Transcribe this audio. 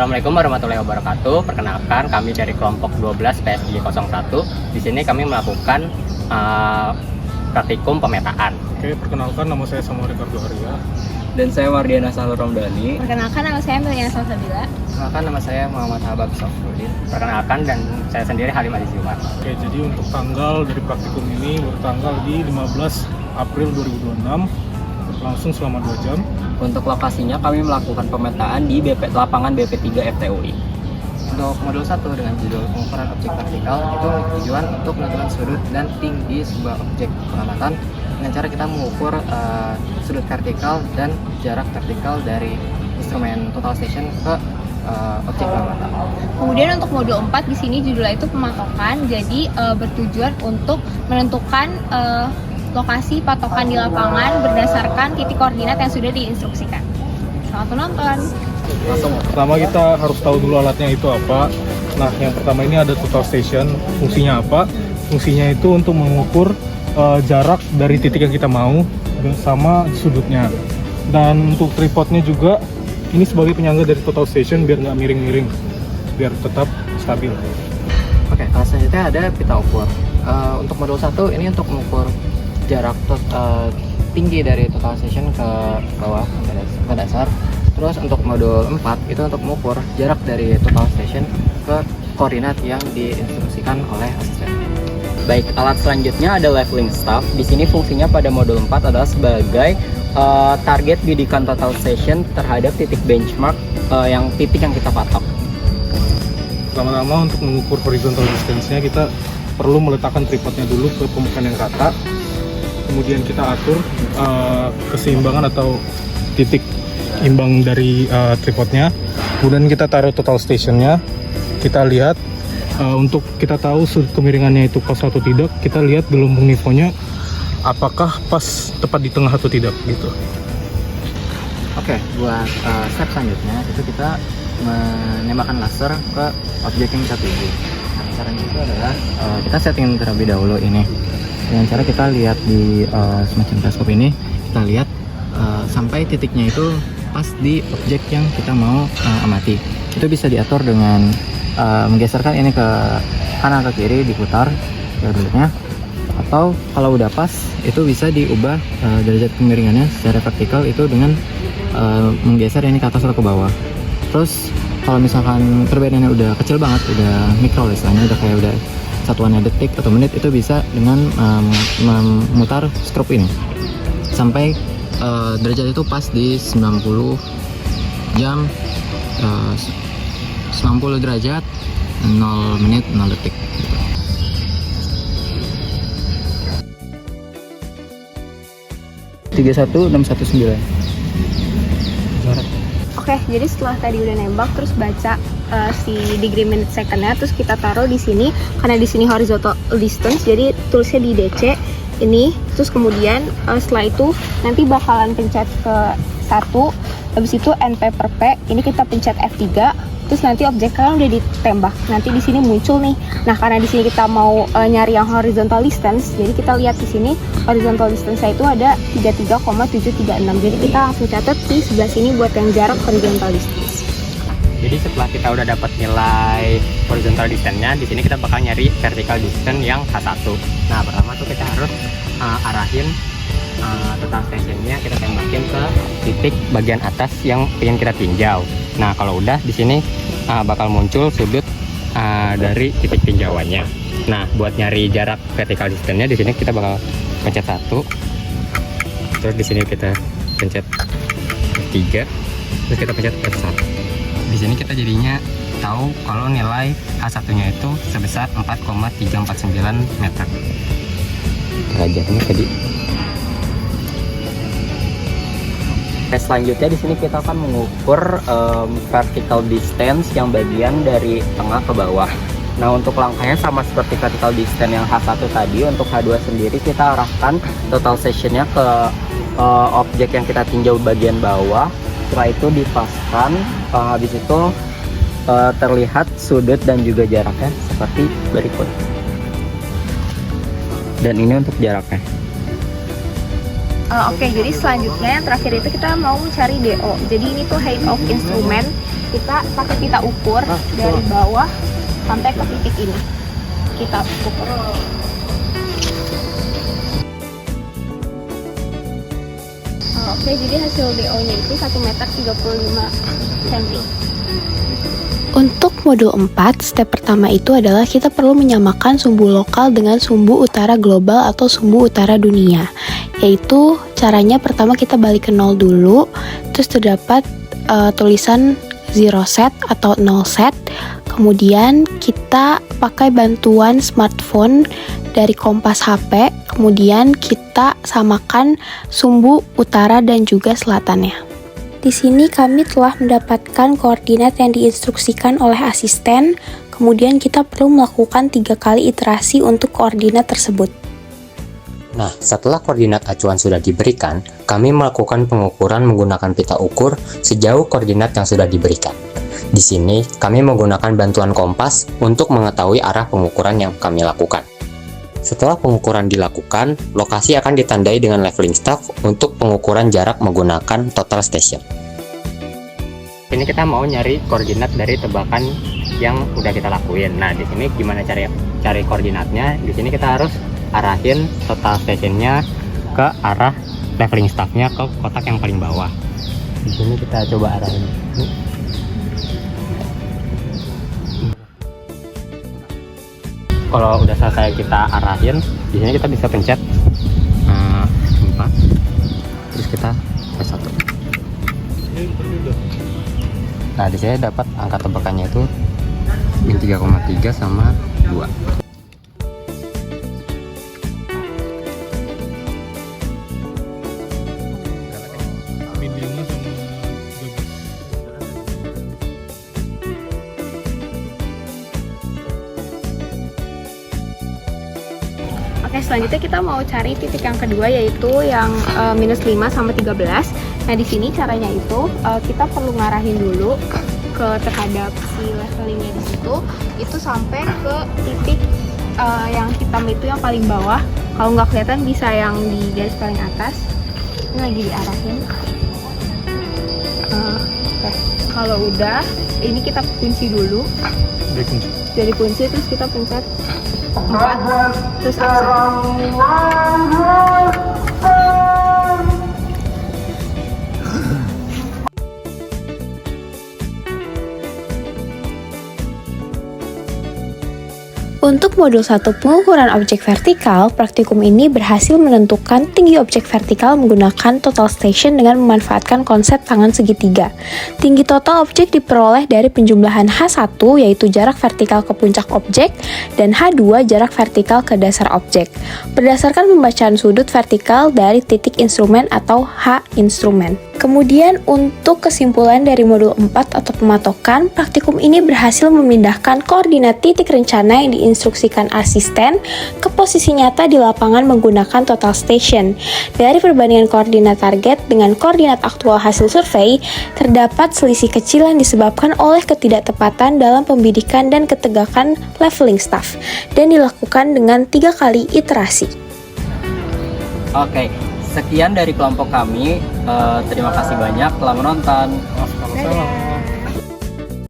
Assalamualaikum warahmatullahi wabarakatuh. Perkenalkan, kami dari kelompok 12 PSG 01. Di sini kami melakukan praktikum pemetaan. Oke, perkenalkan nama saya Samuel Ricardo Arya. Dan saya Mardiana Sahlur Ramdhani. Perkenalkan, nama saya Meliana Salsabila. Perkenalkan, nama saya Muhammad Habab Sofrudin. Perkenalkan, dan saya sendiri Halim Aziz Umar. Oke, jadi untuk tanggal dari praktikum ini bertanggal di 15 April 2026, langsung selama 2 jam. Untuk lokasinya kami melakukan pemetaan di lapangan BP3 FTUI. Untuk modul 1 dengan judul pengukuran objek vertikal, itu tujuan untuk menentukan sudut dan tinggi sebuah objek pengamatan dengan cara kita mengukur sudut vertikal dan jarak vertikal dari instrumen total station ke objek pengamatan. Kemudian untuk modul 4 di sini judulnya itu pematokan. Jadi bertujuan untuk menentukan lokasi patokan di lapangan berdasarkan titik koordinat yang sudah diinstruksikan. Selamat menonton. Langsung. Pertama kita harus tahu dulu alatnya itu apa. Nah, yang pertama ini ada total station. Fungsinya apa? Fungsinya itu untuk mengukur jarak dari titik yang kita mau sama sudutnya. Dan untuk tripodnya juga ini sebagai penyangga dari total station biar nggak miring-miring, biar tetap stabil. Oke, selanjutnya ada pita ukur. Untuk modul 1 ini untuk mengukur jarak tinggi dari total station ke bawah ke dasar. Terus untuk modul 4 itu untuk mengukur jarak dari total station ke koordinat yang diinstruksikan oleh asisten. Baik, alat selanjutnya ada leveling staff. Di sini fungsinya pada modul 4 adalah sebagai target bidikan total station terhadap titik benchmark titik yang kita patok. Pertama-tama untuk mengukur horizontal distance-nya kita perlu meletakkan tripodnya dulu ke permukaan yang rata. Kemudian kita atur keseimbangan atau titik imbang dari tripodnya. Kemudian kita taruh total stationnya. Kita lihat untuk kita tahu sudut kemiringannya itu pas atau tidak. Kita lihat gelombang nivonya apakah pas tepat di tengah atau tidak gitu. Oke, buat step selanjutnya itu kita menembakkan laser ke objek yang kita tuju. Nah, caranya itu adalah kita setting terlebih dahulu ini. Dengan cara kita lihat di semacam teleskop ini, kita lihat sampai titiknya itu pas di objek yang kita mau amati. Itu bisa diatur dengan menggeserkan ini ke kanan atau kiri, diputar bentuknya. Atau kalau udah pas, itu bisa diubah derajat kemiringannya secara vertikal itu dengan menggeser ini ke atas atau ke bawah. Terus kalau misalkan perbedaannya udah kecil banget, udah mikro istilahnya, udah kayak udah satuannya detik atau menit, itu bisa dengan memutar strobe ini sampai derajat itu pas di 90 jam 90 derajat 0 menit 0 detik gitu. Oke, jadi setelah tadi udah nembak terus baca si degree minute second-nya, terus kita taruh di sini karena di sini horizontal distance, jadi tulisnya di DC ini. Terus kemudian setelah itu nanti bakalan pencet ke 1, habis itu NP per P ini kita pencet F3, terus nanti objek kan udah ditembak, nanti di sini muncul nih. Nah, karena di sini kita mau nyari yang horizontal distance, jadi kita lihat di sini horizontal distance-nya itu ada 33,736. Jadi kita langsung catat di sebelah sini buat yang jarak horizontal distance. Jadi setelah kita udah dapat nilai horizontal distance-nya, di sini kita bakal nyari vertical distance yang H1. Nah, pertama tuh kita harus arahin total station-nya, kita tembakin ke titik bagian atas yang ingin kita tinjau. Nah, kalau udah di sini bakal muncul sudut dari titik tinjauannya. Nah, buat nyari jarak vertical distance-nya di sini kita bakal pencet 1. Terus di sini kita pencet 3. Terus kita pencet F1. Di sini kita jadinya tahu kalau nilai H1-nya itu sebesar 4,349 meter. Derajatnya tadi. Selanjutnya di sini kita akan mengukur vertical distance yang bagian dari tengah ke bawah. Nah, untuk langkahnya sama seperti vertical distance yang H1 tadi, untuk H2 sendiri kita arahkan total sessionnya ke objek yang kita tinjau bagian bawah. Setelah itu dipaskan, habis itu terlihat sudut dan juga jaraknya seperti berikut. Dan ini untuk jaraknya. Oke, jadi selanjutnya yang terakhir itu kita mau mencari DO. Jadi ini tuh height of instrument. Kita pakai pita ukur dari bawah sampai ke titik ini. Kita ukur. Oke, jadi hasil DO-nya itu 1 meter 35 cm. Untuk modul 4, step pertama itu adalah kita perlu menyamakan sumbu lokal dengan sumbu utara global atau sumbu utara dunia. Yaitu caranya pertama kita balik ke 0 dulu, terus terdapat tulisan 0 set atau 0 set. Kemudian kita pakai bantuan smartphone dari kompas HP, kemudian kita samakan sumbu utara dan juga selatannya. Di sini kami telah mendapatkan koordinat yang diinstruksikan oleh asisten, kemudian kita perlu melakukan 3 kali iterasi untuk koordinat tersebut. Nah, setelah koordinat acuan sudah diberikan, kami melakukan pengukuran menggunakan pita ukur sejauh koordinat yang sudah diberikan. Di sini, kami menggunakan bantuan kompas untuk mengetahui arah pengukuran yang kami lakukan. Setelah pengukuran dilakukan, lokasi akan ditandai dengan leveling staff untuk pengukuran jarak menggunakan total station. Ini kita mau nyari koordinat dari tebakan yang udah kita lakuin. Nah, di sini gimana cari koordinatnya? Di sini kita harus arahin total stationnya ke arah leveling staffnya ke kotak yang paling bawah. Di sini kita coba arahin. Kalau udah selesai kita arahin, di sini kita bisa pencet 4, terus kita press 1. Nah, di sini dapat angka tebakannya itu min 3,3 sama 2. Min 5 sama 12. Oke, selanjutnya kita mau cari titik yang kedua, yaitu yang minus 5 sama 13. Nah, di sini caranya itu kita perlu ngarahin dulu ke terhadap si levelingnya di situ, itu sampai ke titik yang hitam itu yang paling bawah. Kalau nggak kelihatan bisa yang di garis paling atas. Ini lagi diarahin. Oke. Kalau udah, ini kita kunci dulu. Jadi kunci, terus kita pencet 4, terus absen. Untuk modul 1 pengukuran objek vertikal, praktikum ini berhasil menentukan tinggi objek vertikal menggunakan total station dengan memanfaatkan konsep tangan segitiga. Tinggi total objek diperoleh dari penjumlahan H1 yaitu jarak vertikal ke puncak objek dan H2 jarak vertikal ke dasar objek. Berdasarkan pembacaan sudut vertikal dari titik instrumen atau H instrumen. Kemudian untuk kesimpulan dari modul 4 atau pematokan, praktikum ini berhasil memindahkan koordinat titik rencana yang diinstruksikan asisten ke posisi nyata di lapangan menggunakan total station. Dari perbandingan koordinat target dengan koordinat aktual hasil survei, terdapat selisih kecil yang disebabkan oleh ketidaktepatan dalam pembidikan dan ketegakan leveling staff, dan dilakukan dengan 3 kali iterasi. Oke, sekian dari kelompok kami. Terima kasih banyak telah menonton. Sama-sama.